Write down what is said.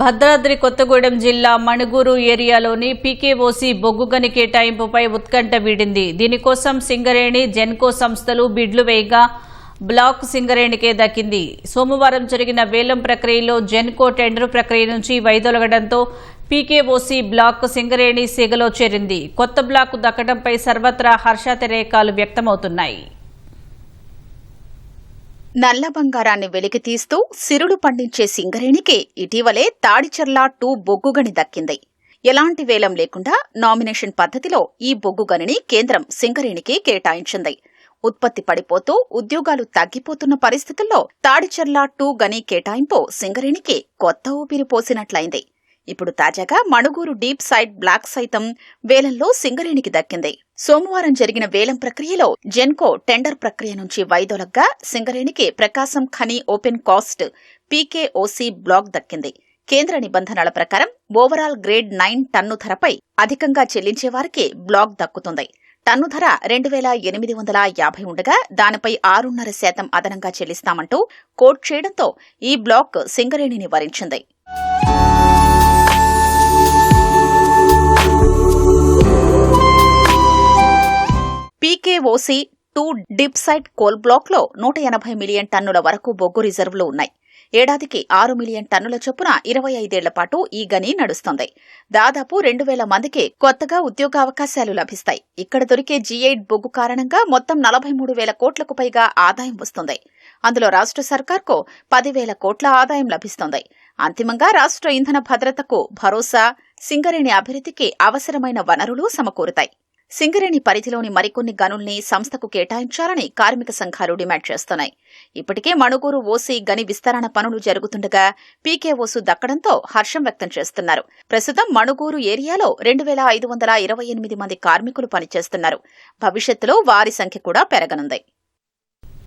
భద్రాద్రి కొత్తగూడెం జిల్లా మణుగూరు ఏరియాలోని పీకేఓసీ బొగ్గు గని కేటాయింపుపై ఉత్కంఠ వీడింది. దీనికోసం సింగరేణి, జెన్కో సంస్థలు బిడ్లు వేయగా బ్లాక్ సింగరేణికే దక్కింది. సోమవారం జరిగిన వేలం ప్రక్రియలో జెన్కో టెండర్ ప్రక్రియ నుంచి వైదొలగడంతో పీకేఓసీ బ్లాక్ సింగరేణి సిగలో చేరింది. కొత్త బ్లాక్ దక్కడంపై సర్వత్రా హర్షాతిరేకాలు వ్యక్తమవుతున్నాయి. నల్ల బంగారాన్ని వెలికితీస్తూ సిరులు పండించే సింగరేణికి ఇటీవలే తాడిచెర్ల 2 బొగ్గుగని దక్కింది. ఎలాంటి వేలం లేకుండా నామినేషన్ పద్ధతిలో ఈ బొగ్గుగనిని కేంద్రం సింగరేణికి కేటాయించింది. ఉత్పత్తి పడిపోతూ ఉద్యోగాలు తగ్గిపోతున్న పరిస్థితుల్లో తాడిచెర్ల 2 గని కేటాయింపు సింగరేణికి కొత్త ఊపిరి పోసినట్లయింది. ఇప్పుడు తాజాగా మణుగూరు డీప్ సైడ్ బ్లాక్ సైతం వేలంలో సింగరేణికి దక్కింది. సోమవారం జరిగిన వేలం ప్రక్రియలో జెన్కో టెండర్ ప్రక్రియ నుంచి వైదొలగ్గా సింగరేణికి ప్రకాశం Khani open cast PKOC black దక్కింది. కేంద్ర నిబంధనల ప్రకారం ఓవరాల్ గ్రేడ్ 9 టన్ను ధరపై అధికంగా చెల్లించే వారికి బ్లాక్ దక్కుతుంది. టన్ను ధర 2850 ఉండగా దానిపై 6.5% అదనంగా చెల్లిస్తామంటూ కోట్ చేయడంతో ఈ బ్లాక్ సింగరేణిని వరించింది. PKOC 2 dip side coal block లో 180 మిలియన్ టన్నుల వరకు బొగ్గు రిజర్వులు ఉన్నాయి. ఏడాదికి 6 మిలియన్ టన్నుల చొప్పున 25 ఏళ్ల పాటు ఈ గని నడుస్తుంది. దాదాపు 2000 మందికి కొత్తగా ఉద్యోగావకాశాలు లభిస్తాయి. ఇక్కడ దొరికే G8 బొగ్గు కారణంగా మొత్తం 43,000 కోట్లకు పైగా ఆదాయం వస్తుంది. అందులో రాష్ట్ర సర్కార్కు 10,000 కోట్ల ఆదాయం లభిస్తుంది. అంతిమంగా రాష్ట్ర ఇంధన భద్రతకు భరోసా, సింగరేణి అభివృద్ధికి అవసరమైన వనరులు సమకూరుతాయి. సింగరేణి పరిధిలోని మరికొన్ని గనుల్ని సంస్థకు కేటాయించాలని కార్మిక సంఘాలు డిమాండ్ చేస్తున్నాయి. ఇప్పటికే మణుగూరు ఓసీ గని విస్తరణ పనులు జరుగుతుండగా పీకేఓసు దక్కడంతో హర్షం వ్యక్తం చేస్తున్నారు. ప్రస్తుతం మణుగూరు ఏరియాలో 2,528 మంది కార్మికులు పనిచేస్తున్నారు. భవిష్యత్తులో వారి సంఖ్య కూడా పెరగనుంది.